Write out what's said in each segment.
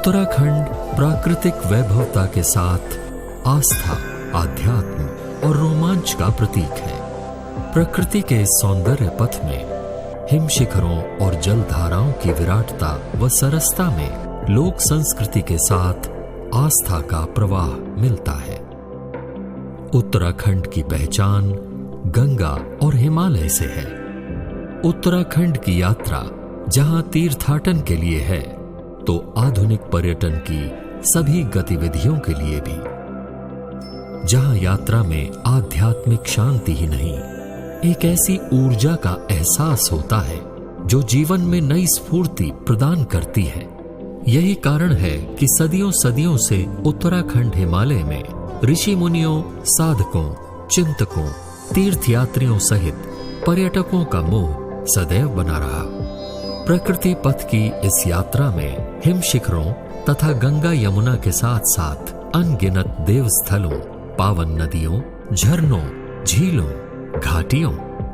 उत्तराखंड प्राकृतिक वैभवता के साथ आस्था, आध्यात्म और रोमांच का प्रतीक है। प्रकृति के इस सौंदर्य पथ में हिम शिखरों और जलधाराओं की विराटता व सरसता में लोक संस्कृति के साथ आस्था का प्रवाह मिलता है। उत्तराखंड की पहचान गंगा और हिमालय से है। उत्तराखंड की यात्रा जहां तीर्थाटन के लिए है, तो आधुनिक पर्यटन की सभी गतिविधियों के लिए भी। जहां यात्रा में आध्यात्मिक शांति ही नहीं, एक ऐसी ऊर्जा का एहसास होता है जो जीवन में नई स्फूर्ति प्रदान करती है। यही कारण है कि सदियों सदियों से उत्तराखंड हिमालय में ऋषि मुनियों, साधकों, चिंतकों, तीर्थयात्रियों सहित पर्यटकों का मोह सदैव बना रहा। प्रकृति पथ की इस यात्रा में हिम शिखरों तथा गंगा यमुना के साथ साथ अनगिनत देव स्थलों, पावन नदियों, झरनों, झीलों, घाटियों,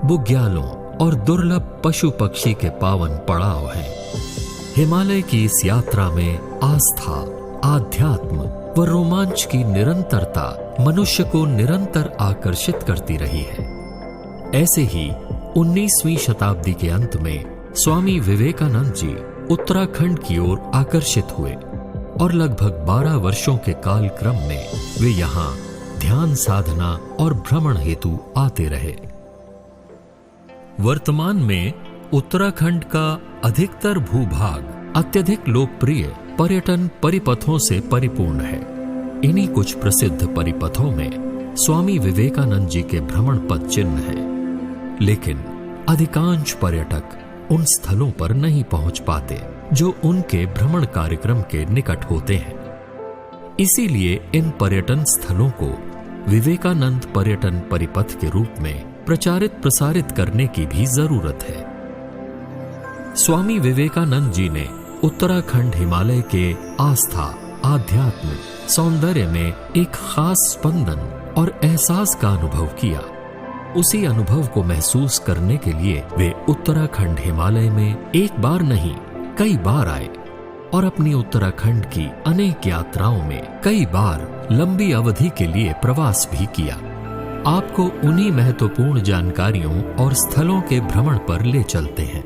बुग्यालों और दुर्लभ पशु पक्षी के पावन पड़ाव हैं। हिमालय की इस यात्रा में आस्था, आध्यात्म व रोमांच की निरंतरता मनुष्य को निरंतर आकर्षित करती रही है। ऐसे ही 19वीं शताब्दी के अंत में स्वामी विवेकानंद जी उत्तराखंड की ओर आकर्षित हुए और लगभग 12 वर्षों के कालक्रम में वे यहाँ ध्यान साधना और भ्रमण हेतु आते रहे। वर्तमान में उत्तराखंड का अधिकतर भूभाग अत्यधिक लोकप्रिय पर्यटन परिपथों से परिपूर्ण है। इन्हीं कुछ प्रसिद्ध परिपथों में स्वामी विवेकानंद जी के भ्रमण पथ चिन्ह है, लेकिन अधिकांश पर्यटक उन स्थलों पर नहीं पहुंच पाते जो उनके भ्रमण कार्यक्रम के निकट होते हैं। इसीलिए इन पर्यटन स्थलों को विवेकानंद पर्यटन परिपथ के रूप में प्रचारित प्रसारित करने की भी जरूरत है। स्वामी विवेकानंद जी ने उत्तराखंड हिमालय के आस्था, आध्यात्म, सौंदर्य में एक खास स्पंदन और एहसास का अनुभव किया। उसी अनुभव को महसूस करने के लिए वे उत्तराखंड हिमालय में एक बार नहीं कई बार आए और अपनी उत्तराखंड की अनेक यात्राओं में कई बार लंबी अवधि के लिए प्रवास भी किया। आपको उन्हीं महत्वपूर्ण जानकारियों और स्थलों के भ्रमण पर ले चलते हैं।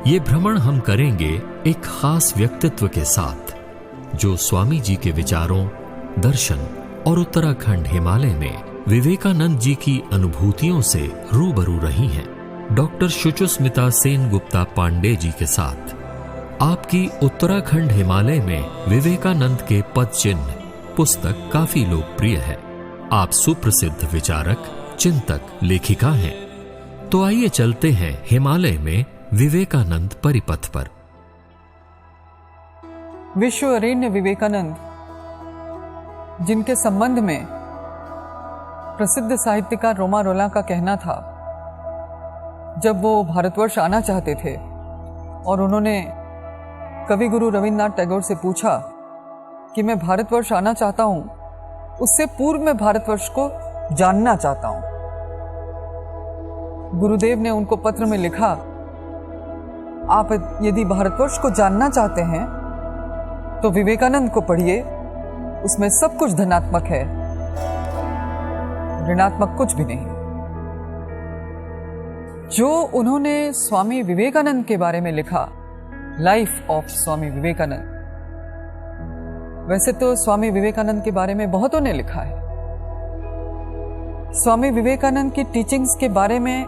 ये भ्रमण हम करेंगे एक खास व्यक्तित्व के साथ, जो स्वामी जी के विचारों, दर्शन और उत्तराखंड हिमालय में विवेकानंद जी की अनुभूतियों से रूबरू रही हैं। डॉक्टर शुचिस्मिता सेनगुप्ता पांडे जी के साथ आपकी उत्तराखंड हिमालय में विवेकानंद के पद चिन्ह पुस्तक काफी लोकप्रिय है। आप सुप्रसिद्ध विचारक, चिंतक, लेखिका हैं। तो आइए चलते हैं हिमालय में विवेकानंद परिपथ पर। विश्व अरण्य विवेकानंद, जिनके संबंध में प्रसिद्ध साहित्यकार रोमा रोला का कहना था, जब वो भारतवर्ष आना चाहते थे और उन्होंने कवि गुरु रविन्द्रनाथ टैगोर से पूछा कि मैं भारतवर्ष आना चाहता हूं, उससे पूर्व मैं भारतवर्ष को जानना चाहता हूं। गुरुदेव ने उनको पत्र में लिखा, आप यदि भारतवर्ष को जानना चाहते हैं तो विवेकानंद को पढ़िए, उसमें सब कुछ धनात्मक है, ऋणात्मक कुछ भी नहीं। जो उन्होंने स्वामी विवेकानंद के बारे में लिखा, लाइफ ऑफ स्वामी विवेकानंद, वैसे तो स्वामी विवेकानंद के बारे में बहुतों ने लिखा है। स्वामी विवेकानंद की टीचिंग्स के बारे में,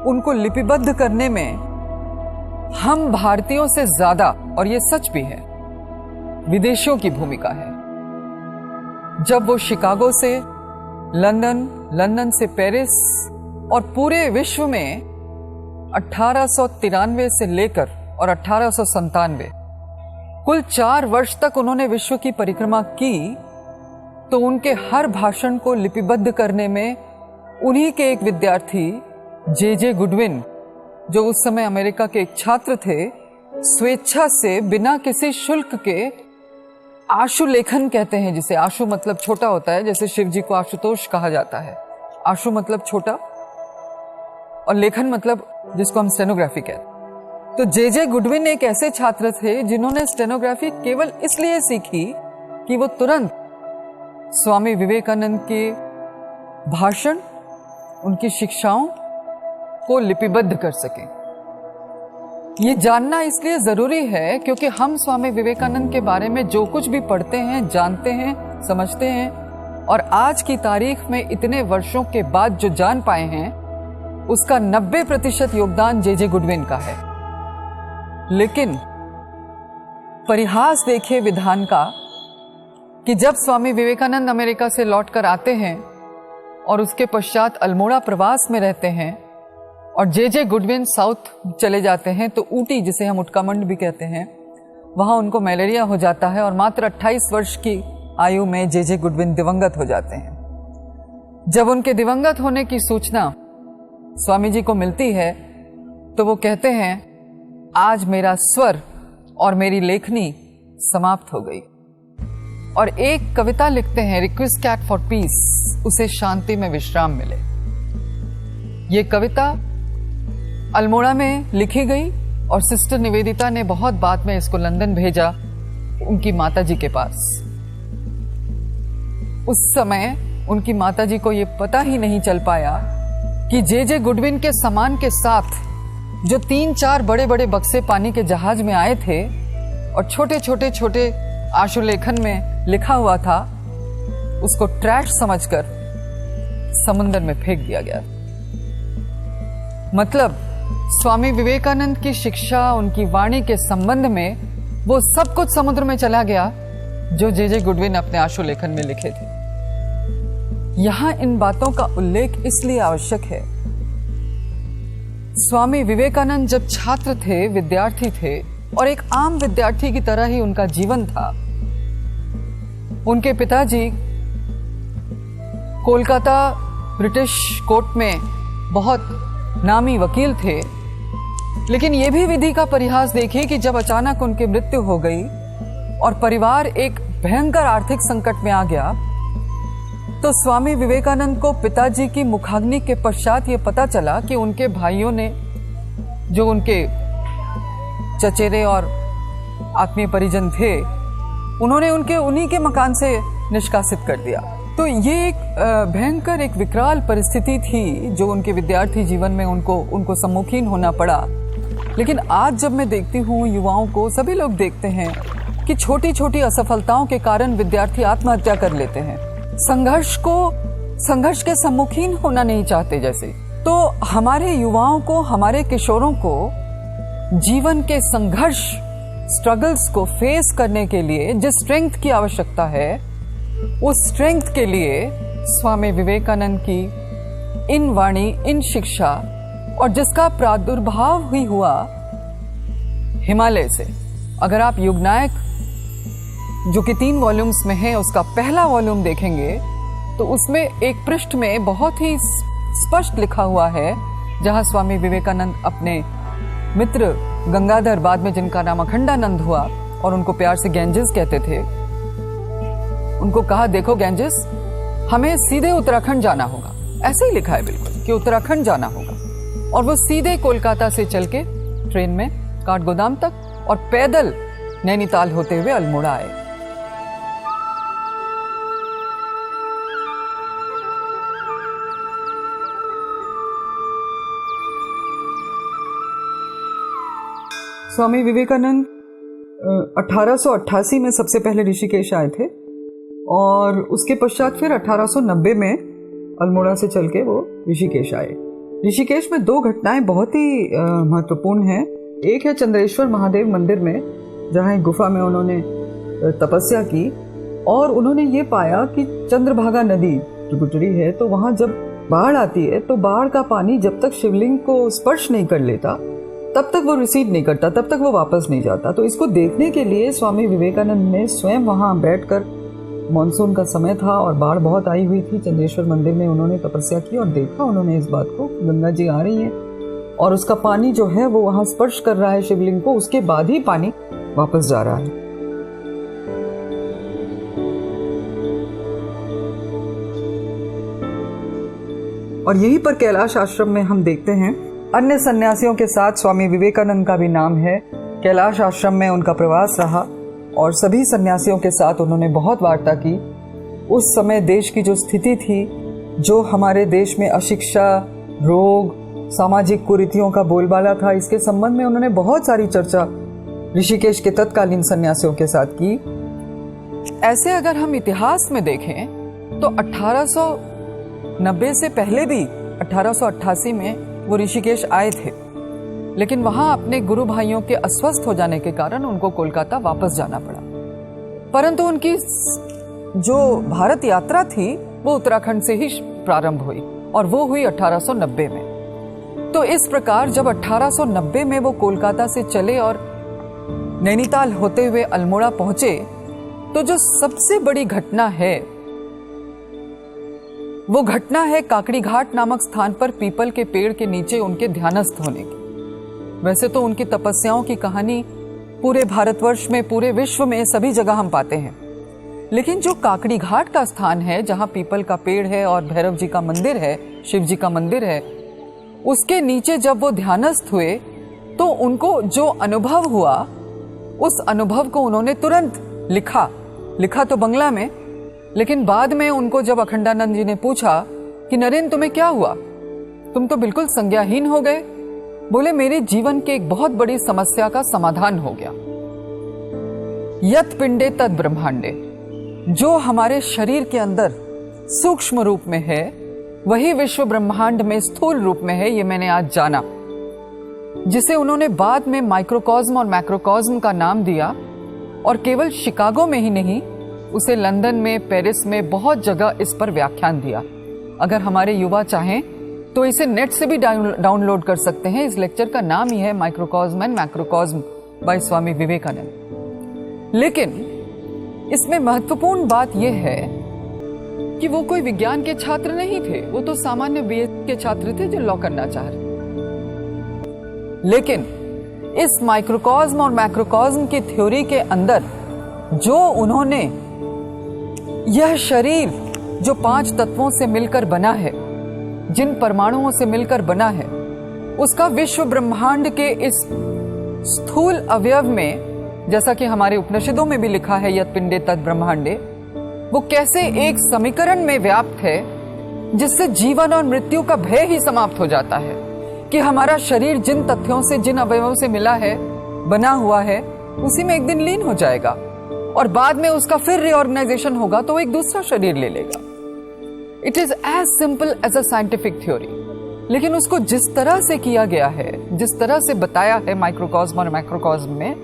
उनको लिपिबद्ध करने में हम भारतीयों से ज्यादा, और ये सच भी है, विदेशियों की भूमिका है। जब वो शिकागो से लंदन, लंदन से पेरिस और पूरे विश्व में 1893 से लेकर और 1897 कुल 4 वर्ष तक उन्होंने विश्व की परिक्रमा की, तो उनके हर भाषण को लिपिबद्ध करने में उन्हीं के एक विद्यार्थी जे गुडविन, जो उस समय अमेरिका के एक छात्र थे, स्वेच्छा से बिना किसी शुल्क के आशु लेखन कहते हैं, जिसे आशु मतलब छोटा होता है, जैसे शिव जी को आशुतोष कहा जाता है। आशु मतलब छोटा और लेखन मतलब जिसको हम स्टेनोग्राफी कहते हैं। तो जे गुडविन एक ऐसे छात्र थे जिन्होंने स्टेनोग्राफी केवल इसलिए सीखी कि वो तुरंत स्वामी विवेकानंद के भाषण, उनकी शिक्षाओं को लिपिबद्ध कर सकें। ये जानना इसलिए जरूरी है क्योंकि हम स्वामी विवेकानंद के बारे में जो कुछ भी पढ़ते हैं, जानते हैं, समझते हैं और आज की तारीख में इतने वर्षों के बाद जो जान पाए हैं, उसका 90% योगदान जे गुडविन का है। लेकिन परिहास देखिए विधान का कि जब स्वामी विवेकानंद अमेरिका से लौटकर आते हैं और उसके पश्चात अल्मोड़ा प्रवास में रहते हैं और जे गुडविन साउथ चले जाते हैं, तो ऊटी, जिसे हम उटकामंड भी कहते हैं, वहां उनको मलेरिया हो जाता है और मात्र 28 वर्ष की आयु में जे गुडविन दिवंगत हो जाते हैं। जब उनके दिवंगत होने की सूचना स्वामी जी को मिलती है तो वो कहते हैं, आज मेरा स्वर और मेरी लेखनी समाप्त हो गई, और एक कविता लिखते हैं, रिक्वेस्ट कैट फॉर पीस, उसे शांति में विश्राम मिले। ये कविता अल्मोड़ा में लिखी गई और सिस्टर निवेदिता ने बहुत बाद में इसको लंदन भेजा उनकी माताजी के पास। उस समय उनकी माताजी को ये पता ही नहीं चल पाया कि जे गुडविन के सामान के साथ जो 3-4 बड़े बड़े बक्से पानी के जहाज में आए थे और छोटे छोटे आशुलेखन में लिखा हुआ था, उसको ट्रैश समझकर समुद्र में फेंक दिया गया। मतलब स्वामी विवेकानंद की शिक्षा, उनकी वाणी के संबंध में वो सब कुछ समुद्र में चला गया जो जे गुडविन अपने आशुलेखन में लिखे थे। यहां इन बातों का उल्लेख इसलिए आवश्यक है, स्वामी विवेकानंद जब छात्र थे, विद्यार्थी थे, और एक आम विद्यार्थी की तरह ही उनका जीवन था। उनके पिताजी कोलकाता ब्रिटिश कोर्ट में बहुत नामी वकील थे, लेकिन यह भी विधि का परिहास देखिए कि जब अचानक उनकी मृत्यु हो गई और परिवार एक भयंकर आर्थिक संकट में आ गया, तो स्वामी विवेकानंद को पिताजी की मुखाग्नि के पश्चात यह पता चला कि उनके भाइयों ने, जो उनके चचेरे और आत्मीय परिजन थे, उन्होंने उन्हीं के मकान से निष्कासित कर दिया। तो ये एक भयंकर, एक विकराल परिस्थिति थी जो उनके विद्यार्थी जीवन में उनको सम्मुखीन होना पड़ा। लेकिन आज जब मैं देखती हूँ युवाओं को, सभी लोग देखते हैं कि छोटी छोटी असफलताओं के कारण विद्यार्थी आत्महत्या कर लेते हैं, संघर्ष के सम्मुखीन होना नहीं चाहते जैसे। तो हमारे युवाओं को, हमारे किशोरों को जीवन के संघर्ष, स्ट्रगल्स को फेस करने के लिए जिस स्ट्रेंथ की आवश्यकता है, उस स्ट्रेंथ के लिए स्वामी विवेकानंद की इन वाणी, इन शिक्षा, और जिसका प्रादुर्भाव ही हुआ हिमालय से। अगर आप युगनायक, जो कि 3 वॉल्यूम्स में है, उसका पहला वॉल्यूम देखेंगे तो उसमें एक पृष्ठ में बहुत ही स्पष्ट लिखा हुआ है, जहां स्वामी विवेकानंद अपने मित्र गंगाधर, बाद में जिनका नाम अखंडानंद हुआ और उनको प्यार से गैंजेस कहते थे, उनको कहा, देखो गैंजेस, हमें सीधे उत्तराखंड जाना होगा। ऐसे ही लिखा है बिल्कुल कि उत्तराखंड जाना होगा। और वो सीधे कोलकाता से चल के ट्रेन में काठगोदाम तक और पैदल नैनीताल होते हुए अल्मोड़ा आए। स्वामी विवेकानंद 1888 में सबसे पहले ऋषिकेश आए थे और उसके पश्चात फिर 1890 में अल्मोड़ा से चल के वो ऋषिकेश आए। ऋषिकेश में 2 घटनाएं बहुत ही महत्वपूर्ण हैं। एक है चंद्रेश्वर महादेव मंदिर में, जहाँ एक गुफा में उन्होंने तपस्या की और उन्होंने ये पाया कि चंद्रभागा नदी ट्रिब्यूटरी है, तो वहाँ जब बाढ़ आती है तो बाढ़ का पानी जब तक शिवलिंग को स्पर्श नहीं कर लेता तब तक वो रिसीव नहीं करता, तब तक वो वापस नहीं जाता। तो इसको देखने के लिए स्वामी विवेकानंद ने स्वयं वहाँ बैठकर, मॉनसून का समय था और बाढ़ बहुत आई हुई थी, चंद्रेश्वर मंदिर में उन्होंने तपस्या की और देखा उन्होंने इस बात को, गंगा जी आ रही हैं और उसका पानी जो है वो वहाँ स्पर्श कर रहा है शिवलिंग को, उसके बाद ही पानी वापस जा रहा है। और यहीं पर कैलाश आश्रम में हम देखते हैं अन्य सन्यासियों के साथ स्वामी विवेकानंद का भी नाम है। कैलाश आश्रम में उनका प्रवास रहा और सभी सन्यासियों के साथ उन्होंने बहुत वार्ता की। उस समय देश की जो स्थिति थी, जो हमारे देश में अशिक्षा, रोग, सामाजिक कुरीतियों का बोलबाला था, इसके संबंध में उन्होंने बहुत सारी चर्चा ऋषिकेश के तत्कालीन सन्यासियों के साथ की। ऐसे अगर हम इतिहास में देखें तो 1890 से पहले भी 1888 में वो ऋषिकेश आए थे, लेकिन वहां अपने गुरु भाइयों के अस्वस्थ हो जाने के कारण उनको कोलकाता वापस जाना पड़ा। परंतु उनकी जो भारत यात्रा थी वो उत्तराखंड से ही प्रारंभ हुई और वो हुई 1890 में। तो इस प्रकार जब 1890 में वो कोलकाता से चले और नैनीताल होते हुए अल्मोड़ा पहुंचे, तो जो सबसे बड़ी घटना है वो घटना है काकड़ी घाट नामक स्थान पर पीपल के पेड़ के नीचे उनके ध्यानस्थ होने की। वैसे तो उनकी तपस्याओं की कहानी पूरे भारतवर्ष में, पूरे विश्व में सभी जगह हम पाते हैं, लेकिन जो काकड़ी घाट का स्थान है जहां पीपल का पेड़ है और भैरव जी का मंदिर है, शिव जी का मंदिर है, उसके नीचे जब वो ध्यानस्थ हुए तो उनको जो अनुभव हुआ, उस अनुभव को उन्होंने तुरंत लिखा तो बंगला में, लेकिन बाद में उनको जब अखंडानंद जी ने पूछा कि नरेन तुम्हें क्या हुआ, तुम तो बिल्कुल संज्ञाहीन हो गए। बोले मेरे जीवन के एक बहुत बड़ी समस्या का समाधान हो गया। यत पिंडे तद ब्रह्मांडे, जो हमारे शरीर के अंदर सूक्ष्म रूप में है वही विश्व ब्रह्मांड में स्थूल रूप में है, ये मैंने आज जाना, जिसे उन्होंने बाद में माइक्रोकॉस्म और मैक्रोकॉस्म का नाम दिया। और केवल शिकागो में ही नहीं, उसे लंदन में, पेरिस में बहुत जगह इस पर व्याख्यान दिया। अगर हमारे युवा चाहें तो इसे नेट से भी डाउनलोड कर सकते हैं। इस लेक्चर का नाम ही है माइक्रोकॉस्म एंड मैक्रोकॉस्म बाय स्वामी विवेकानंद। लेकिन इसमें महत्वपूर्ण बात यह है कि वो कोई विज्ञान के छात्र नहीं थे, वो तो सामान्य बीए के छात्र थे जो लॉ करना चाह रहे। लेकिन इस माइक्रोकॉस्म और मैक्रोकॉस्म की थ्योरी के अंदर जो उन्होंने यह शरीर जो 5 तत्वों से मिलकर बना है, जिन परमाणुओं से मिलकर बना है, उसका विश्व ब्रह्मांड के इस स्थूल अवयव में, जैसा कि हमारे उपनिषदों में भी लिखा है यत पिंडे तद ब्रह्मांडे, वो कैसे एक समीकरण में व्याप्त है जिससे जीवन और मृत्यु का भय ही समाप्त हो जाता है कि हमारा शरीर जिन तथ्यों से, जिन अवयवों से मिला है, बना हुआ है, उसी में एक दिन लीन हो जाएगा और बाद में उसका फिर रीऑर्गेनाइजेशन होगा तो वो एक दूसरा शरीर ले लेगा। It is as simple as a scientific theory. लेकिन उसको जिस तरह से किया गया है, जिस तरह से बताया है माइक्रोकॉस्म और मैक्रोकॉस्म में,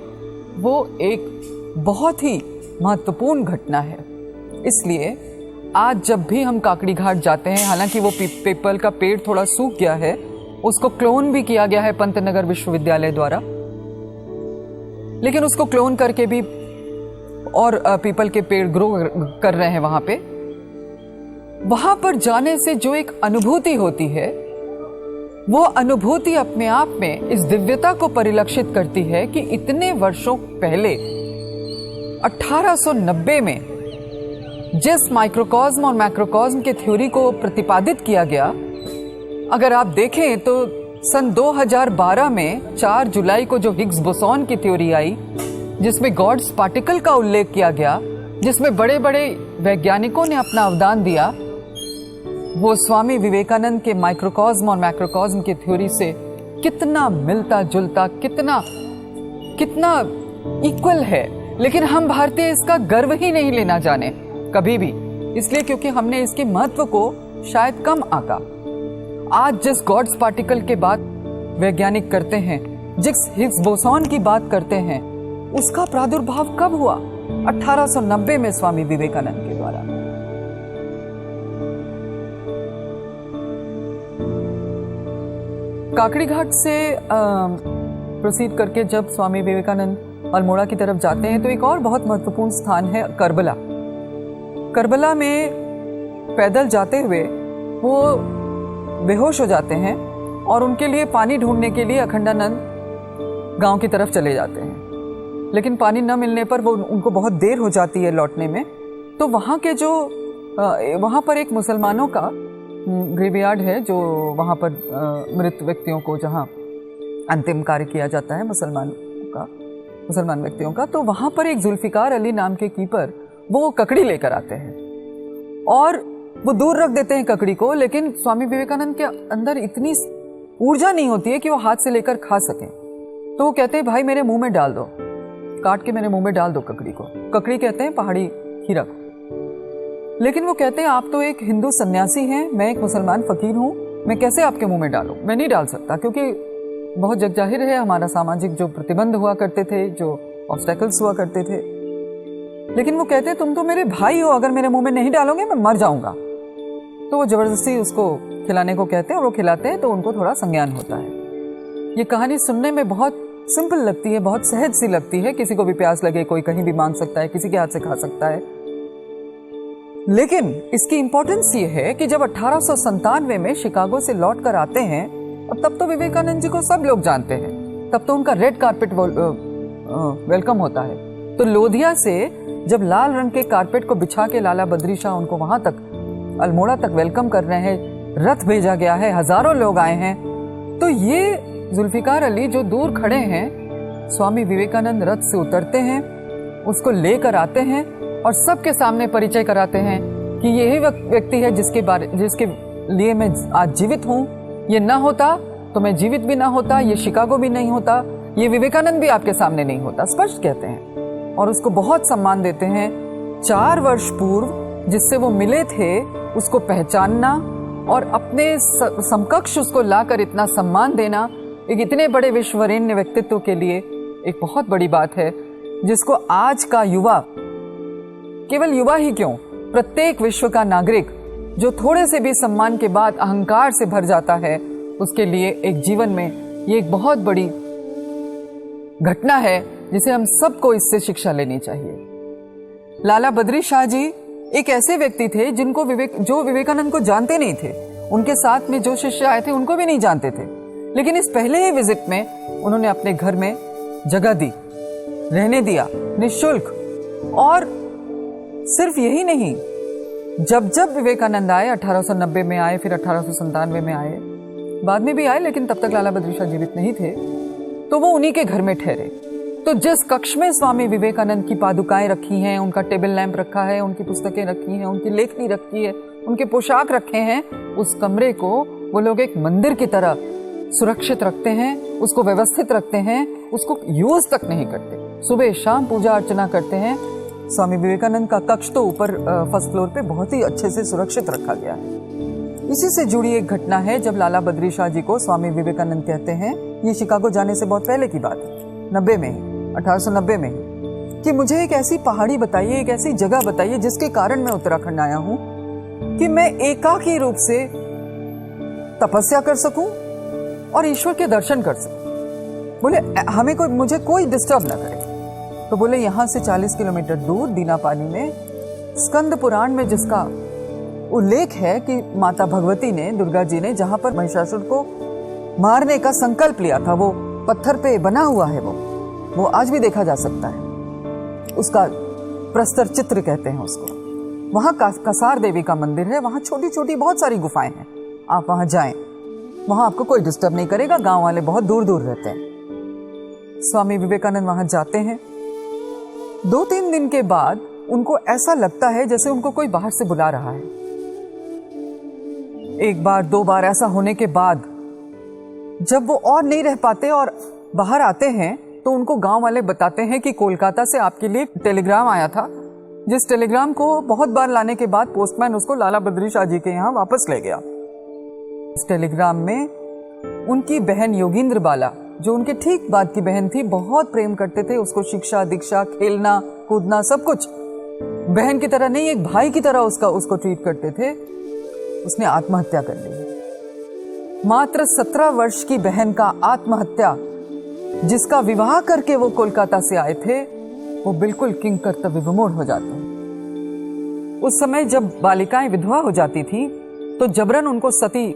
वो एक बहुत ही महत्वपूर्ण घटना है। इसलिए आज जब भी हम काकड़ी घाट जाते हैं, हालांकि वो पीपल का पेड़ थोड़ा सूख गया है, उसको क्लोन भी किया गया है पंतनगर विश्वविद्यालय द्वारा, लेकिन उसको क्लोन करके भी और पीपल के पेड़ ग्रो कर रहे हैं वहां पे। वहां पर जाने से जो एक अनुभूति होती है, वो अनुभूति अपने आप में इस दिव्यता को परिलक्षित करती है कि इतने वर्षों पहले 1890 में जिस माइक्रोकॉस्म और मैक्रोकॉस्म के थ्योरी को प्रतिपादित किया गया, अगर आप देखें तो सन 2012 में 4 जुलाई को जो हिग्स बोसॉन की थ्योरी आई, जिसमें गॉड्स पार्टिकल का उल्लेख किया गया, जिसमें बड़े बड़े वैज्ञानिकों ने अपना अवदान दिया, वो स्वामी विवेकानंद के माइक्रोकॉस्म और मैक्रोकॉस्म की थ्योरी से कितना मिलता जुलता, कितना इक्वल है। लेकिन हम भारतीय इसका गर्व ही नहीं लेना जाने कभी भी, इसलिए क्योंकि हमने इसके महत्व को शायद कम आंका। आज जिस गॉड्स पार्टिकल के बात वैज्ञानिक करते हैं, जिस हिग्स बोसॉन की बात करते हैं, उसका प्रादुर्भाव कब हुआ? 1890 में स्वामी विवेकानंद के द्वारा। काकड़ी घाट से प्रोसीड करके जब स्वामी विवेकानंद अल्मोड़ा की तरफ जाते हैं तो एक और बहुत महत्वपूर्ण स्थान है करबला। करबला में पैदल जाते हुए वो बेहोश हो जाते हैं और उनके लिए पानी ढूंढने के लिए अखंडानंद गांव की तरफ चले जाते हैं, लेकिन पानी न मिलने पर वो उनको बहुत देर हो जाती है लौटने में। तो वहाँ पर एक मुसलमानों का ग्रेवयार्ड है जो वहाँ पर मृत व्यक्तियों को जहाँ अंतिम कार्य किया जाता है मुसलमान व्यक्तियों का, तो वहाँ पर एक जुल्फिकार अली नाम के कीपर वो ककड़ी लेकर आते हैं और वो दूर रख देते हैं ककड़ी को, लेकिन स्वामी विवेकानंद के अंदर इतनी ऊर्जा नहीं होती है कि वो हाथ से लेकर खा सकें। तो वो कहते हैं भाई मेरे मुंह में डाल दो, काट के मेरे मुंह में डाल दो ककड़ी को। ककड़ी कहते हैं पहाड़ी खीरा को। लेकिन वो कहते हैं आप तो एक हिंदू सन्यासी हैं, मैं एक मुसलमान फकीर हूँ, मैं कैसे आपके मुंह में डालूं? मैं नहीं डाल सकता, क्योंकि बहुत जगजाहिर है हमारा सामाजिक जो प्रतिबंध हुआ करते थे, जो ऑब्स्टेकल्स हुआ करते थे। लेकिन वो कहते हैं तुम तो मेरे भाई हो, अगर मेरे मुंह में नहीं डालोगे मैं मर जाऊंगा। तो वो जबरदस्ती उसको खिलाने को कहते हैं और वो खिलाते हैं, तो उनको थोड़ा संज्ञान होता है। ये कहानी सुनने में बहुत सिंपल लगती है, बहुत सहज सी लगती है, किसी को भी प्यास लगे कोई कहीं भी मांग सकता है, किसी के हाथ से खा सकता है। लेकिन इसकी इंपॉर्टेंस ये है कि जब 1897 में शिकागो से लौट कर आते हैं, और तब तो विवेकानंद जी को सब लोग जानते हैं, तब तो उनका रेड कार्पेट वेलकम होता है। तो लोधिया से जब लाल रंग के कारपेट को बिछा के लाला बद्री शाह उनको वहां तक अल्मोड़ा तक वेलकम कर रहे हैं, रथ भेजा गया है, हजारों लोग आए हैं, तो ये जुल्फिकार अली जो दूर खड़े हैं, स्वामी विवेकानंद रथ से उतरते हैं, उसको लेकर आते हैं और सबके सामने परिचय कराते हैं कि यही व्यक्ति है जिसके लिए मैं आज जीवित हूं। ये ना होता तो मैं जीवित भी ना होता, ये शिकागो भी नहीं होता, ये विवेकानंद भी आपके सामने नहीं होता, स्पष्ट कहते हैं। और उसको बहुत सम्मान देते हैं। 4 वर्ष पूर्व जिससे वो मिले थे उसको पहचानना और अपने समकक्ष उसको लाकर इतना सम्मान देना एक इतने बड़े विश्ववरेण्य व्यक्तित्व के लिए एक बहुत बड़ी बात है, जिसको आज का युवा, केवल युवा ही क्यों, प्रत्येक विश्व का नागरिक जो थोड़े से भी सम्मान के बाद अहंकार से भर जाता है, उसके लिए एक जीवन में ये एक बहुत बड़ी घटना है जिसे हम सबको इससे शिक्षा लेनी चाहिए। लाला बद्री शाह जी एक ऐसे व्यक्ति थे जिनको जो विवेकानंद को जानते नहीं थे, उनके साथ में जो शिष्य आए थे उनको भी नहीं जानते थे, लेकिन इस पहले ही विजिट में उन्होंने अपने घर में जगह दी, रहने दिया निःशुल्क। और सिर्फ यही नहीं, जब विवेकानंद आए, 1890 में आए, फिर 1897 में आए, बाद में भी आए, लेकिन तब तक लाला बद्री शाह जीवित नहीं थे, तो वो उन्हीं के घर में ठहरे। तो जिस कक्ष में स्वामी विवेकानंद की पादुकाएं रखी हैं, उनका टेबल लैंप रखा है, उनकी पुस्तकें रखी हैं, उनकी लेखनी रखी है, उनके पोशाक रखे हैं, उस कमरे को वो लोग एक मंदिर की तरह सुरक्षित रखते हैं, उसको व्यवस्थित रखते हैं, उसको यूज तक नहीं करते, सुबह शाम पूजा अर्चना करते हैं। स्वामी विवेकानंद का कक्ष तो ऊपर फर्स्ट फ्लोर पे बहुत ही अच्छे से सुरक्षित रखा गया है। इसी से जुड़ी एक घटना है, जब लाला बद्री शाह जी को स्वामी विवेकानंद कहते हैं, ये शिकागो जाने से बहुत पहले की बात है, 1890 में, कि मुझे एक ऐसी पहाड़ी बताइए, एक ऐसी जगह बताइए जिसके कारण मैं उत्तराखंड आया हूं, कि मैं एकाकी रूप से तपस्या कर सकूं और ईश्वर के दर्शन कर सकूं। बोले मुझे कोई डिस्टर्ब ना करे। तो बोले यहां से 40 किलोमीटर दूर दीनापानी में स्कंद पुराण में जिसका उल्लेख है कि माता भगवती ने, दुर्गा जी ने, जहां पर महिषासुर को मारने का संकल्प लिया था, वो पत्थर पे बना हुआ है, वो आज भी देखा जा सकता है, उसका प्रस्तर चित्र कहते हैं उसको। वहां कसार देवी का मंदिर है, वहां छोटी छोटी बहुत सारी गुफाएं हैं, आप वहां जाएं, वहां आपको कोई डिस्टर्ब नहीं करेगा, गांव वाले बहुत दूर दूर रहते हैं। स्वामी विवेकानंद वहां जाते हैं। 2-3 दिन के बाद उनको ऐसा लगता है जैसे उनको कोई बाहर से बुला रहा है। 1 बार 2 बार ऐसा होने के बाद जब वो और नहीं रह पाते और बाहर आते हैं, तो उनको गांव वाले बताते हैं कि कोलकाता से आपके लिए टेलीग्राम आया था, जिस टेलीग्राम को बहुत बार लाने के बाद पोस्टमैन उसको लाला बद्री शाह जी के यहाँ वापस ले गया। इस टेलीग्राम में उनकी बहन योगींद्र बाला, जो उनके ठीक बाद की बहन थी, बहुत प्रेम करते थे उसको, शिक्षा दीक्षा, खेलना कूदना सब कुछ, बहन की तरह नहीं एक भाई की तरह उसको ट्रीट करते थे। उसने आत्महत्या कर ली। मात्र 17 वर्ष की बहन का आत्महत्या, जिसका विवाह करके वो कोलकाता से आए थे, वो बिल्कुल किंग कर्तव्य विमूढ़ हो जाते हैं। उस समय जब बालिकाएं विधवा हो जाती थी तो जबरन उनको सती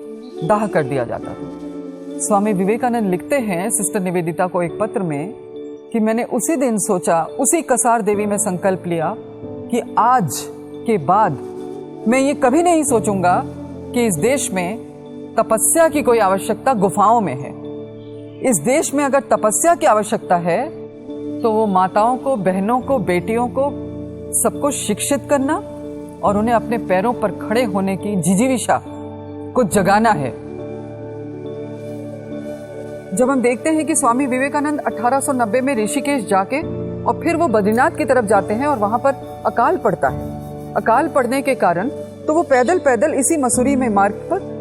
दाह कर दिया जाता था। स्वामी विवेकानंद लिखते हैं सिस्टर निवेदिता को एक पत्र में कि मैंने उसी दिन सोचा, उसी कसार देवी में संकल्प लिया कि आज के बाद मैं ये कभी नहीं सोचूंगा कि इस देश में तपस्या की कोई आवश्यकता गुफाओं में है। इस देश में अगर तपस्या की आवश्यकता है तो वो माताओं को, बहनों को, बेटियों को, सबको शिक्षित करना और उन्हें अपने पैरों पर खड़े होने की जिजीविषा को जगाना है। जब हम देखते हैं कि स्वामी विवेकानंद 1890 में ऋषिकेश जाके और फिर वो बद्रीनाथ की तरफ जाते हैं और वहां पर अकाल पड़ता है। अकाल पड़ने के कारण तो वो पैदल पैदल इसी मसूरी में मार्ग पर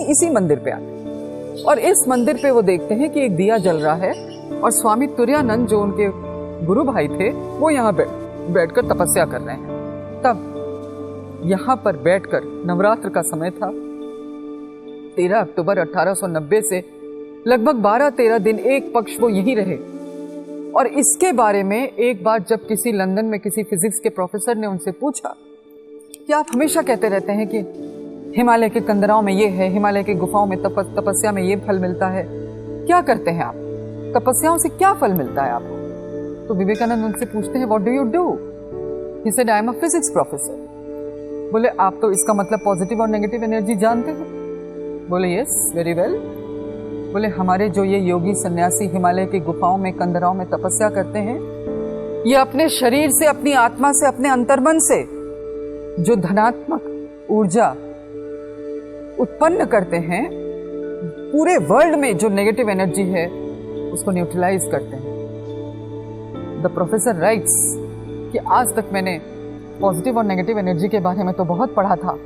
इसी मंदिर पे आते हैं और इस मंदिर पे वो देखते हैं कि एक दिया जल रहा है और स्वामी तुरानंद जो उनके गुरु भाई थे वो यहाँ बैठकर तपस्या कर रहे हैं। तब यहाँ पर बैठकर नवरात्र का समय था, 13 अक्टूबर 1890 से लगभग 12-13 दिन एक पक्ष वो यहीं रहे। और इसके बारे में एक बार जब किसी लंदन में किसी फिजिक्स के प्रोफेसर ने उनसे पूछा कि आप हमेशा कहते रहते हैं कि हिमालय के कंदराओं में ये है, हिमालय के गुफाओं में तपस्या में ये फल मिलता है, क्या करते हैं आप? तपस्याओं से क्या फल मिलता है आपको? तो विवेकानंद उनसे पूछते हैं, what do you do? He said, I am a physics professor. बोले, आप तो इसका मतलब पॉजिटिव और नेगेटिव एनर्जी जानते हैं? बोले, यस, वेरी वेल। बोले, हमारे जो ये योगी सन्यासी हिमालय की गुफाओं में, कंदराओं में तपस्या करते हैं, ये अपने शरीर से, अपनी आत्मा से, अपने अंतर्मन से जो धनात्मक ऊर्जा उत्पन्न करते हैं, पूरे वर्ल्ड में जो नेगेटिव एनर्जी है उसको न्यूट्रलाइज करते हैं। द प्रोफेसर राइट्स कि आज तक मैंने पॉजिटिव और नेगेटिव एनर्जी के बारे में तो बहुत पढ़ा था,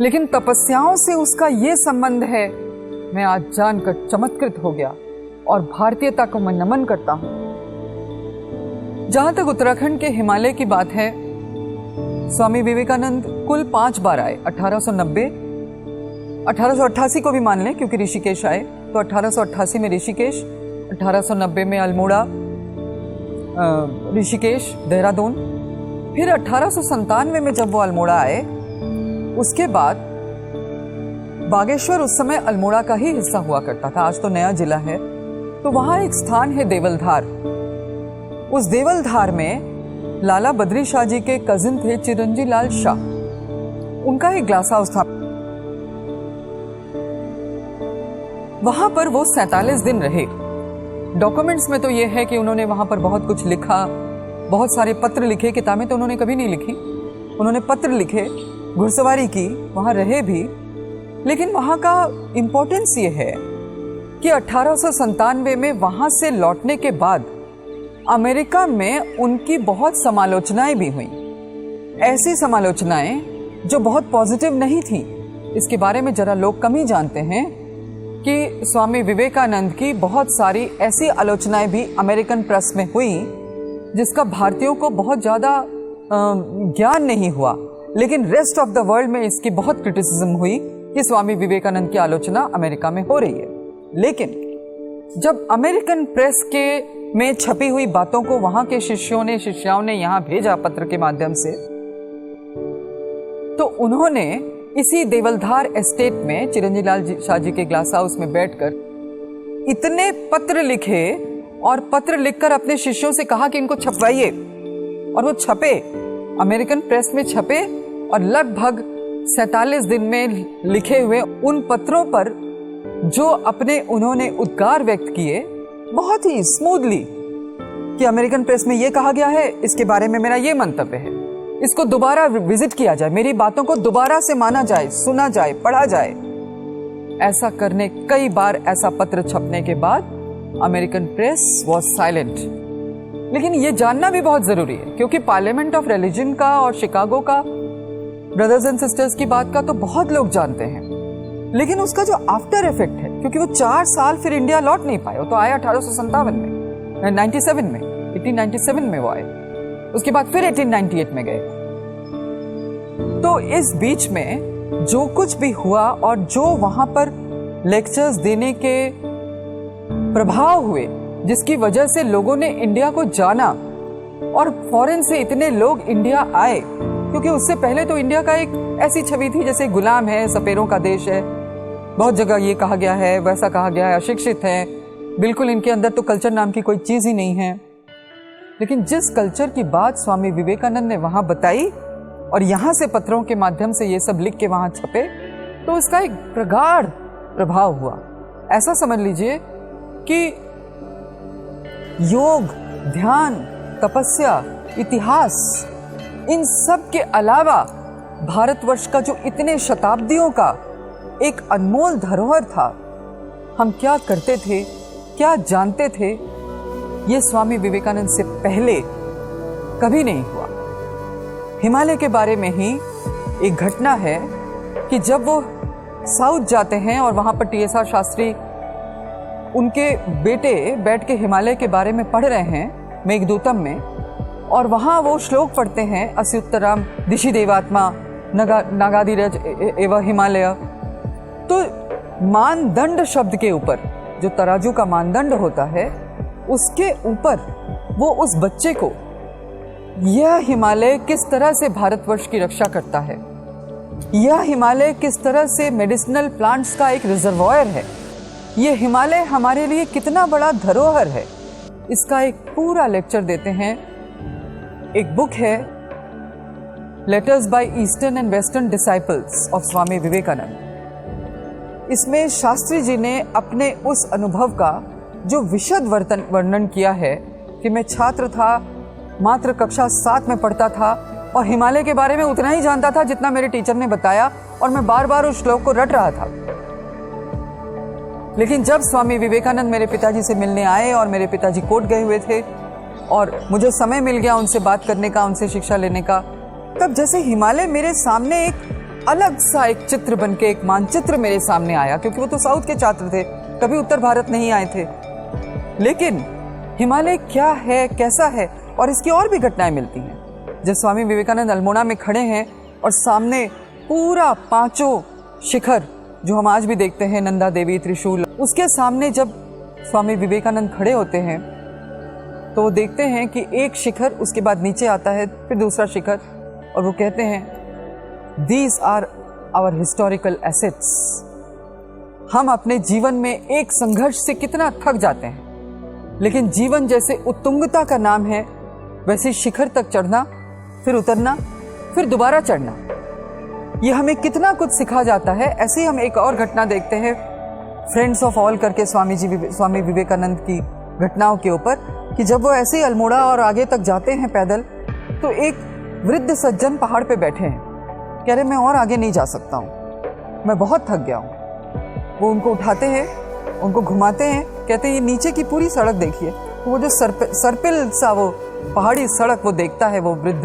लेकिन तपस्याओं से उसका ये संबंध है, मैं आज जानकर चमत्कृत हो गया और भारतीयता को मैं नमन करता हूं। जहां तक उत्तराखंड के हिमालय की बात है, स्वामी विवेकानंद कुल 5 बार आए। 1890, 1888 को भी मान लें क्योंकि ऋषिकेश आए, तो 1888 में ऋषिकेश, 1890 में अल्मोड़ा, ऋषिकेश, देहरादून। फिर 1897 में जब वो अल्मोड़ा आए, उसके बाद बागेश्वर उस समय अल्मोड़ा का ही हिस्सा हुआ करता था, आज तो नया जिला है। तो वहां एक स्थान है देवलधार। उस देवलधार में लाला बद्री शाह जी के कजिन थे चिरंजी लाल शाह, उनका एक ग्लास हाउस था। वहां पर वो 47 दिन रहे। डॉक्यूमेंट्स में तो ये है कि उन्होंने वहां पर बहुत कुछ लिखा, बहुत सारे पत्र लिखे। किताबें तो उन्होंने कभी नहीं लिखी, उन्होंने पत्र लिखे, घुड़सवारी की, वहां रहे भी। लेकिन वहां का इंपॉर्टेंस ये है कि 1897 में वहां से लौटने के बाद अमेरिका में उनकी बहुत समालोचनाएं भी हुई। ऐसी समालोचनाएं जो बहुत पॉजिटिव नहीं थी। इसके बारे में जरा लोग कम ही जानते हैं कि स्वामी विवेकानंद की बहुत सारी ऐसी आलोचनाएं भी अमेरिकन प्रेस में हुई जिसका भारतीयों को बहुत ज़्यादा ज्ञान नहीं हुआ, लेकिन रेस्ट ऑफ द वर्ल्ड में इसकी बहुत क्रिटिसिज्म हुई कि स्वामी विवेकानंद की आलोचना अमेरिका में हो रही है। लेकिन जब अमेरिकन प्रेस के में छपी हुई बातों को वहां के शिष्याओं ने यहां भेजा पत्र के माध्यम से, तो उन्होंने इसी देवलधार एस्टेट में चिरंजी लाल शाह जी के ग्लास हाउस में बैठकर इतने पत्र लिखे और पत्र लिखकर अपने शिष्यों से कहा कि इनको छपवाइए। और वो छपे, अमेरिकन प्रेस में छपे, और लगभग 47 दिन में लिखे हुए उन पत्रों पर जो अपने उन्होंने उद्गार व्यक्त किए बहुत ही स्मूथली कि अमेरिकन प्रेस में ये कहा गया है, इसके बारे में मेरा ये मंतव्य है, इसको दोबारा विजिट किया जाए, मेरी बातों को दोबारा से माना जाए, सुना जाए, पढ़ा जाए। ऐसा करने कई बार ऐसा पत्र छपने के बाद अमेरिकन प्रेस वॉज साइलेंट। लेकिन ये जानना भी बहुत जरूरी है क्योंकि पार्लियामेंट ऑफ रिलीजन का और शिकागो का ब्रदर्स एंड सिस्टर्स की बात का तो बहुत लोग जानते हैं, लेकिन उसका जो आफ्टर इफेक्ट है, क्योंकि वो 4 साल फिर इंडिया लौट नहीं पाए। वो तो आए 1857 में, 97 में, 1897 में वो आए, उसके बाद फिर 1898 में गए। तो इस बीच में जो कुछ भी हुआ और जो वहां पर लेक्चर्स देने के प्रभाव हुए, जिसकी वजह से लोगों ने इंडिया को जाना और फॉरेन से इतने लोग इंडिया आए, क्योंकि उससे पहले तो इंडिया का एक ऐसी छवि थी जैसे गुलाम है, सपेरों का देश है, बहुत जगह ये कहा गया है, वैसा कहा गया है, अशिक्षित है, बिल्कुल इनके अंदर तो कल्चर नाम की कोई चीज ही नहीं है। लेकिन जिस कल्चर की बात स्वामी विवेकानंद ने वहां बताई और यहां से पत्रों के माध्यम से ये सब लिख के वहां छपे, तो इसका एक प्रगाढ़ प्रभाव हुआ। ऐसा समझ लीजिए कि योग, ध्यान, तपस्या, इतिहास, इन सब के अलावा भारतवर्ष का जो इतने शताब्दियों का एक अनमोल धरोहर था, हम क्या करते थे, क्या जानते थे, ये स्वामी विवेकानंद से पहले कभी नहीं हुआ। हिमालय के बारे में ही एक घटना है कि जब वो साउथ जाते हैं और वहाँ पर TSR शास्त्री उनके बेटे बैठ के हिमालय के बारे में पढ़ रहे हैं मेघदूतम में, और वहाँ वो श्लोक पढ़ते हैं अस्युत्तराम दिशि देवात्मा नागादिरज एवं हिमालय। तो मानदंड शब्द के ऊपर, जो तराजू का मानदंड होता है, उसके ऊपर वो उस बच्चे को यह हिमालय किस तरह से भारतवर्ष की रक्षा करता है, यह हिमालय किस तरह से मेडिसिनल प्लांट्स का एक रिजर्वॉयर है, यह हिमालय हमारे लिए कितना बड़ा धरोहर है, इसका एक पूरा लेक्चर देते हैं। एक बुक है letters by eastern and western disciples of Swami Vivekananda. इसमें शास्त्री जी ने अपने उस अनुभव का जो विशद वर्णन किया है कि मैं छात्र था, मात्र कक्षा 7 में पढ़ता था और हिमालय के बारे में उतना ही जानता था जितना मेरे टीचर ने बताया, और मैं बार बार उस श्लोक को रट रहा था। लेकिन जब स्वामी विवेकानंद मेरे पिताजी से मिलने आए और मेरे पिताजी कोर्ट गए हुए थे और मुझे समय मिल गया उनसे बात करने का, उनसे शिक्षा लेने का, तब जैसे हिमालय मेरे सामने एक अलग सा एक चित्र बनके, एक मानचित्र मेरे सामने आया, क्योंकि वो तो साउथ के छात्र थे, कभी उत्तर भारत नहीं आए थे। लेकिन हिमालय क्या है, कैसा है, और इसकी और भी घटनाएं मिलती हैं। जब स्वामी विवेकानंद अल्मोड़ा में खड़े हैं और सामने पूरा 5 शिखर जो हम आज भी देखते हैं, नंदा देवी, त्रिशूल, उसके सामने जब स्वामी विवेकानंद खड़े होते हैं तो वो देखते हैं कि एक शिखर, उसके बाद नीचे आता है, फिर दूसरा शिखर, और वो कहते हैं these are our historical assets. हम अपने जीवन में एक संघर्ष से कितना थक जाते हैं, लेकिन जीवन जैसे उत्तुंगता का नाम है, वैसे शिखर तक चढ़ना, फिर उतरना, फिर दोबारा चढ़ना, ये हमें कितना कुछ सिखा जाता है। ऐसे ही हम एक और घटना देखते हैं फ्रेंड्स ऑफ ऑल करके स्वामी विवेकानंद की घटनाओं के ऊपर, कि जब वो ऐसे ही अल्मोड़ा और आगे तक जाते हैं पैदल, तो एक वृद्ध सज्जन पहाड़ पे बैठे हैं, कह रहे मैं और आगे नहीं जा सकता हूँ, मैं बहुत थक गया हूँ। वो उनको उठाते हैं, उनको घुमाते हैं, कहते हैं ये नीचे की पूरी सड़क देखिए। तो वो जो सर्पिल सा वो पहाड़ी सड़क वो देखता है वो वृद्ध,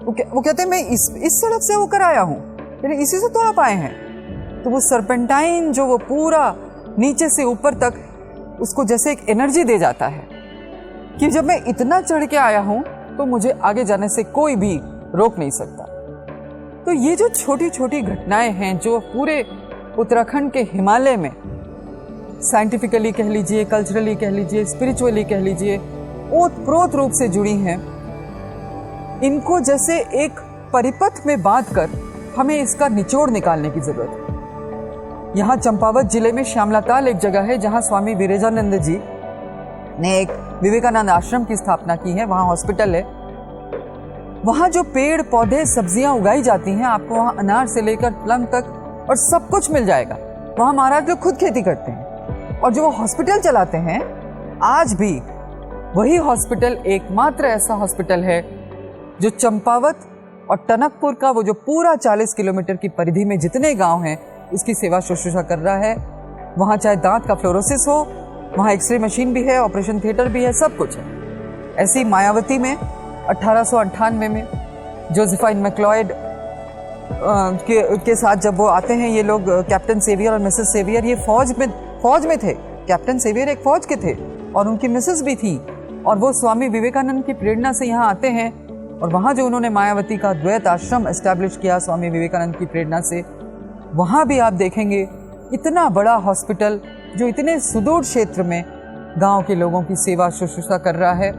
वो कहते हैं मैं इस सड़क से होकर आया हूँ, यानी इसी से तो आप आए हैं। तो वो सर्पेंटाइन जो वो पूरा नीचे से ऊपर तक उसको जैसे एक एनर्जी दे जाता है कि जब मैं इतना चढ़ के आया हूँ तो मुझे आगे जाने से कोई भी रोक नहीं सकता। तो ये जो छोटी छोटी घटनाएं हैं जो पूरे उत्तराखंड के हिमालय में साइंटिफिकली कह लीजिए, कल्चरली कह लीजिए, स्पिरिचुअली कह लीजिए, ओतप्रोत रूप से जुड़ी हैं, इनको जैसे एक परिपथ में बांधकर हमें इसका निचोड़ निकालने की जरूरत है। यहाँ चंपावत जिले में श्यामलाताल एक जगह है जहाँ स्वामी विवेकानंद जी ने एक विवेकानंद आश्रम की स्थापना की है। वहाँ हॉस्पिटल है, वहाँ जो पेड़ पौधे सब्जियां उगाई जाती हैं, आपको वहाँ अनार से लेकर प्लम तक और सब कुछ मिल जाएगा। वहाँ महाराज लोग खुद खेती करते हैं, और जो वो हॉस्पिटल चलाते हैं, आज भी वही हॉस्पिटल एकमात्र ऐसा हॉस्पिटल है जो चंपावत और टनकपुर का वो जो पूरा 40 किलोमीटर की परिधि में जितने गांव हैं उसकी सेवा शुश्रूषा कर रहा है। वहाँ चाहे दांत का फ्लोरोसिस हो, वहाँ एक्सरे मशीन भी है, ऑपरेशन थिएटर भी है, सब कुछ है। ऐसी मायावती में 1898 में जोसेफाइन मैक्लॉयड के साथ जब वो आते हैं ये लोग, कैप्टन सेवियर और मिसेस सेवियर, ये फौज में थे। कैप्टन सेवियर एक फौज के थे और उनकी मिसेस भी थी, और वो स्वामी विवेकानंद की प्रेरणा से यहाँ आते हैं, और वहाँ जो उन्होंने मायावती का द्वैत आश्रम एस्टैब्लिश किया स्वामी विवेकानंद की प्रेरणा से, वहाँ भी आप देखेंगे इतना बड़ा हॉस्पिटल जो इतने सुदूर क्षेत्र में गांव के लोगों की सेवा शुश्रूषा कर रहा है।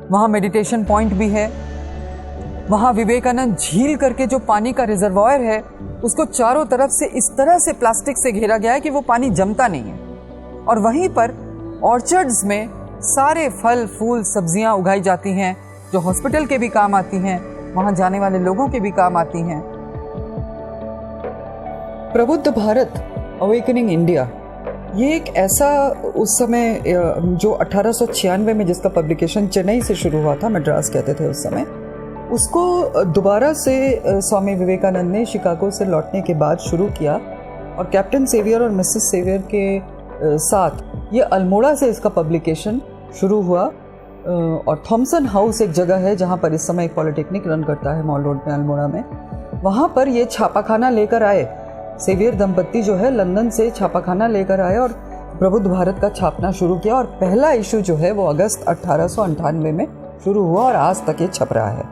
वहाँ मेडिटेशन पॉइंट भी है। वहाँ विवेकानंद झील करके जो पानी का रिजर्वॉयर है, उसको चारों तरफ से इस तरह से प्लास्टिक से घेरा गया है कि वो पानी जमता नहीं है। और वहीं पर ऑर्चर्ड्स में सारे फल फूल सब्जियां उगाई जाती हैं जो हॉस्पिटल के भी काम आती हैं, वहाँ जाने वाले लोगों के भी काम आती हैं। प्रबुद्ध भारत, अवेकनिंग इंडिया, ये एक ऐसा उस समय जो 1896 में जिसका पब्लिकेशन चेन्नई से शुरू हुआ था, मद्रास कहते थे उस समय, उसको दोबारा से स्वामी विवेकानंद ने शिकागो से लौटने के बाद शुरू किया और कैप्टन सेवियर और मिसेस सेवियर के साथ ये अल्मोड़ा से इसका पब्लिकेशन शुरू हुआ। और थॉमसन हाउस एक जगह है जहाँ पर इस समय एक पॉलिटेक्निक रन करता है मॉल रोड में अल्मोड़ा में, वहाँ पर ये छापाखाना लेकर आए। सेवियर दंपत्ति जो है लंदन से छापाखाना लेकर आए और प्रबुद्ध भारत का छापना शुरू किया और पहला इशू जो है वो अगस्त 1898 में शुरू हुआ और आज तक ये छप रहा है।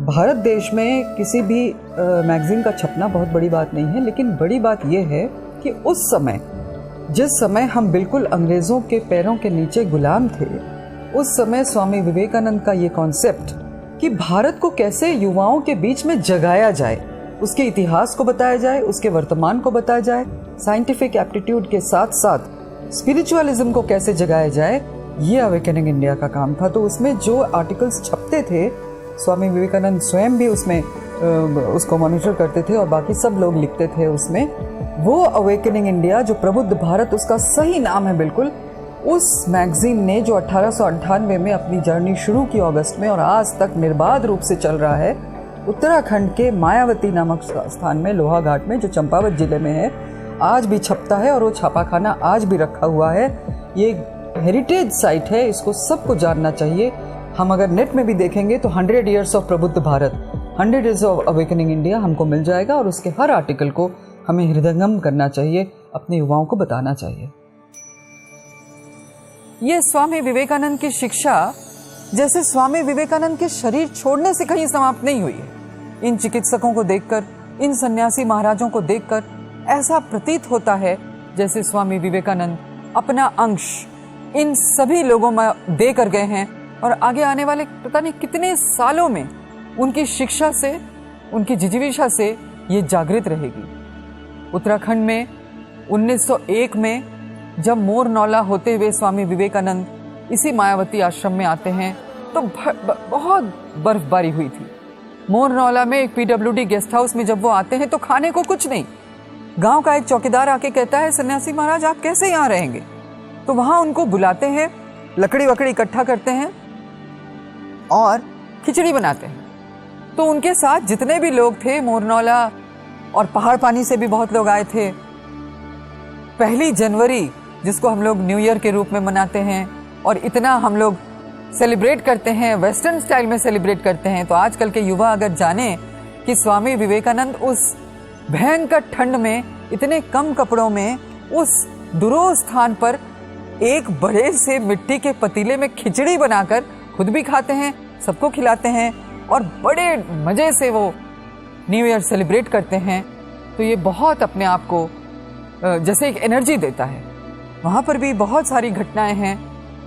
भारत देश में किसी भी मैगजीन का छपना बहुत बड़ी बात नहीं है, लेकिन बड़ी बात यह है कि उस समय, जिस समय हम बिल्कुल अंग्रेज़ों के पैरों के नीचे गुलाम थे, उस समय स्वामी विवेकानंद का ये कॉन्सेप्ट कि भारत को कैसे युवाओं के बीच में जगाया जाए, उसके इतिहास को बताया जाए, उसके वर्तमान को बताया जाए, साइंटिफिक एप्टीट्यूड के साथ साथ स्पिरिचुअलिज्म को कैसे जगाया जाए, ये अवेकनिंग इंडिया का काम था। तो उसमें जो आर्टिकल्स छपते थे, स्वामी विवेकानंद स्वयं भी उसमें उसको मॉनिटर करते थे और बाकी सब लोग लिखते थे उसमें, वो अवेकनिंग इंडिया जो प्रबुद्ध भारत उसका सही नाम है बिल्कुल, उस मैगजीन ने जो 1898 में अपनी जर्नी शुरू की अगस्त में और आज तक निर्बाध रूप से चल रहा है, उत्तराखंड के मायावती नामक स्थान में, लोहाघाट में, जो चंपावत जिले में है, आज भी छपता है और वो छापाखाना आज भी रखा हुआ है। ये हेरिटेज साइट है, इसको सबको जानना चाहिए। हम अगर नेट में भी देखेंगे तो 100 ईयर्स ऑफ प्रबुद्ध Bharat, 100 years of awakening India हमको मिल जाएगा और उसके हर आर्टिकल को हमें हृदयंगम करना चाहिए, अपने युवाओं को बताना चाहिए। ये स्वामी विवेकानंद की शिक्षा जैसे स्वामी विवेकानंद के शरीर छोड़ने से कहीं समाप्त नहीं हुई है। इन चिकित्सकों को देखकर, इन सन्यासी महाराजों को देखकर ऐसा प्रतीत होता है जैसे स्वामी विवेकानंद अपना अंश इन सभी लोगों में दे कर गए हैं और आगे आने वाले पता नहीं कितने सालों में उनकी शिक्षा से, उनकी जिजीविषा से ये जागृत रहेगी। उत्तराखंड में 1901 में जब मोर नौला होते हुए स्वामी विवेकानंद इसी मायावती आश्रम में आते हैं तो बहुत बर्फबारी हुई थी। मोर नौला में एक PWD गेस्ट हाउस में जब वो आते हैं तो खाने को कुछ नहीं। गांव का एक चौकीदार आके कहता है, सन्यासी महाराज आप कैसे यहाँ रहेंगे? तो वहां उनको बुलाते हैं, लकड़ी वकड़ी इकट्ठा करते हैं और खिचड़ी बनाते हैं। तो उनके साथ जितने भी लोग थे, मोरनौला और पहाड़ पानी से भी बहुत लोग आए थे। 1 जनवरी जिसको हम लोग न्यू ईयर के रूप में मनाते हैं और इतना हम लोग सेलिब्रेट करते हैं, वेस्टर्न स्टाइल में सेलिब्रेट करते हैं, तो आजकल के युवा अगर जाने कि स्वामी विवेकानंद उस भयंकर ठंड में इतने कम कपड़ों में उस दुरूह स्थान पर एक बड़े से मिट्टी के पतीले में खिचड़ी बनाकर खुद भी खाते हैं, सबको खिलाते हैं और बड़े मजे से वो न्यू ईयर सेलिब्रेट करते हैं, तो ये बहुत अपने आप को जैसे एक एनर्जी देता है। वहाँ पर भी बहुत सारी घटनाएं हैं।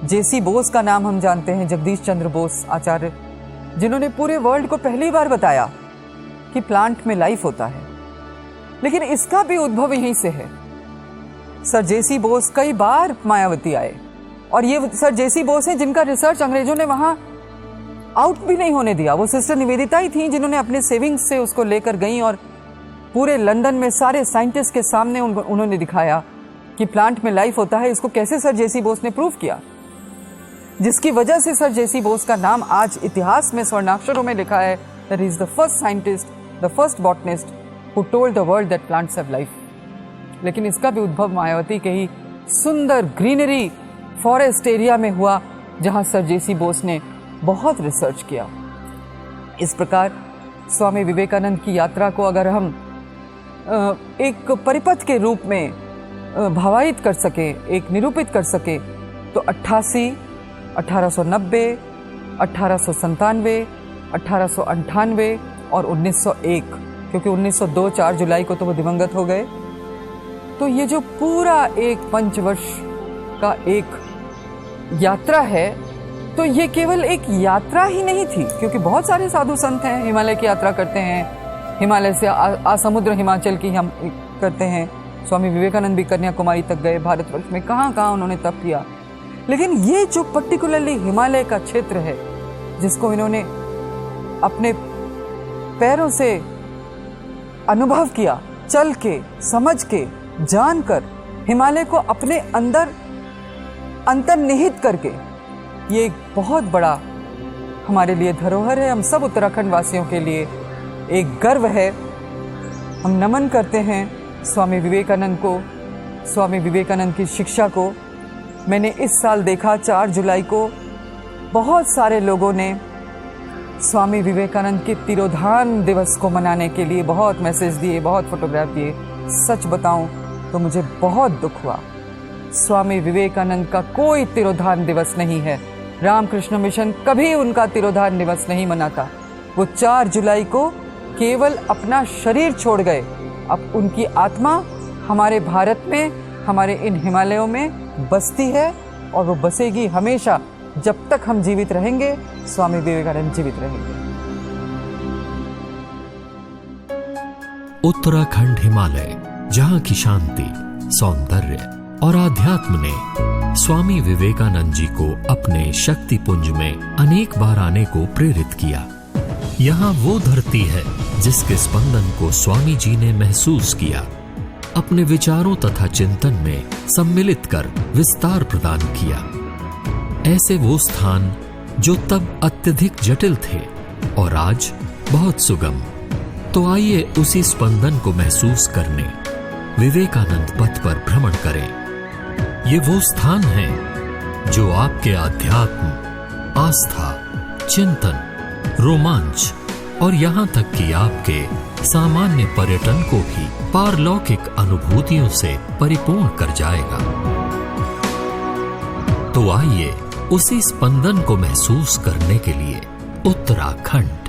JC बोस का नाम हम जानते हैं, जगदीश चंद्र बोस आचार्य, जिन्होंने पूरे वर्ल्ड को पहली बार बताया कि प्लांट में लाइफ होता है। लेकिन इसका भी उद्भव यहीं से है। सर JC बोस कई बार मायावती आए और ये सर JC बोस हैं जिनका रिसर्च अंग्रेजों ने वहाँ आउट भी नहीं होने दिया। वो सिस्टर निवेदिता ही थी जिन्होंने अपने सेविंग्स से उसको लेकर गई और पूरे लंदन में सारे साइंटिस्ट के सामने उन्होंने दिखाया कि प्लांट में लाइफ होता है। इसको कैसे सर JC बोस ने प्रूव किया, जिसकी वजह से सर JC बोस का नाम आज इतिहास में स्वर्णाक्षरों में लिखा है that he is the first scientist, the first botanist who told the world that plants have life। लेकिन इसका भी उद्भव मायावती के ही सुंदर ग्रीनरी फॉरेस्ट एरिया में हुआ, जहां सर JC बोस ने बहुत रिसर्च किया। इस प्रकार स्वामी विवेकानंद की यात्रा को अगर हम एक परिपथ के रूप में भावायित कर सके, एक निरूपित कर सके, तो 88, 1890, 1897, 1898 और 1901, क्योंकि 1902 4 जुलाई को तो वो दिवंगत हो गए। तो ये जो पूरा एक पंचवर्ष का एक यात्रा है, तो ये केवल एक यात्रा ही नहीं थी, क्योंकि बहुत सारे साधु संत हैं हिमालय की यात्रा करते हैं, हिमालय से आसमुद्र हिमाचल की हम करते हैं। स्वामी विवेकानंद भी कन्याकुमारी तक गए, भारतवर्ष में कहाँ कहाँ उन्होंने तप किया। लेकिन ये जो पर्टिकुलरली हिमालय का क्षेत्र है, जिसको इन्होंने अपने पैरों से अनुभव किया, चल के, समझ के, जानकर, हिमालय को अपने अंदर अंतर्निहित करके, ये एक बहुत बड़ा हमारे लिए धरोहर है। हम सब उत्तराखंड वासियों के लिए एक गर्व है। हम नमन करते हैं स्वामी विवेकानंद को, स्वामी विवेकानंद की शिक्षा को। मैंने इस साल देखा 4 जुलाई को बहुत सारे लोगों ने स्वामी विवेकानंद के तिरोधान दिवस को मनाने के लिए बहुत मैसेज दिए, बहुत फोटोग्राफ दिए। सच बताऊं तो मुझे बहुत दुख हुआ। स्वामी विवेकानंद का कोई तिरोधान दिवस नहीं है। रामकृष्ण मिशन कभी उनका तिरोधान दिवस नहीं मनाता। वो 4 जुलाई को केवल अपना शरीर छोड़ गए। अब उनकी आत्मा हमारे भारत में, हमारे इन हिमालयों में बसती है और वो बसेगी हमेशा। जब तक हम जीवित रहेंगे, स्वामी विवेकानंद जीवित रहेंगे। उत्तराखंड हिमालय, जहां की शांति, सौंदर्य और आध्यात्म ने स्वामी विवेकानंद जी को अपने शक्ति पुंज में अनेक बार आने को प्रेरित किया। यहाँ वो धरती है जिसके स्पंदन को स्वामी जी ने महसूस किया, अपने विचारों तथा चिंतन में सम्मिलित कर विस्तार प्रदान किया। ऐसे वो स्थान जो तब अत्यधिक जटिल थे और आज बहुत सुगम। तो आइए उसी स्पंदन को महसूस करने विवेकानंद पथ पर भ्रमण करें। ये वो स्थान है जो आपके अध्यात्म, आस्था, चिंतन, रोमांच और यहाँ तक कि आपके सामान्य पर्यटन को भी पारलौकिक अनुभूतियों से परिपूर्ण कर जाएगा। तो आइए उसी स्पंदन को महसूस करने के लिए उत्तराखंड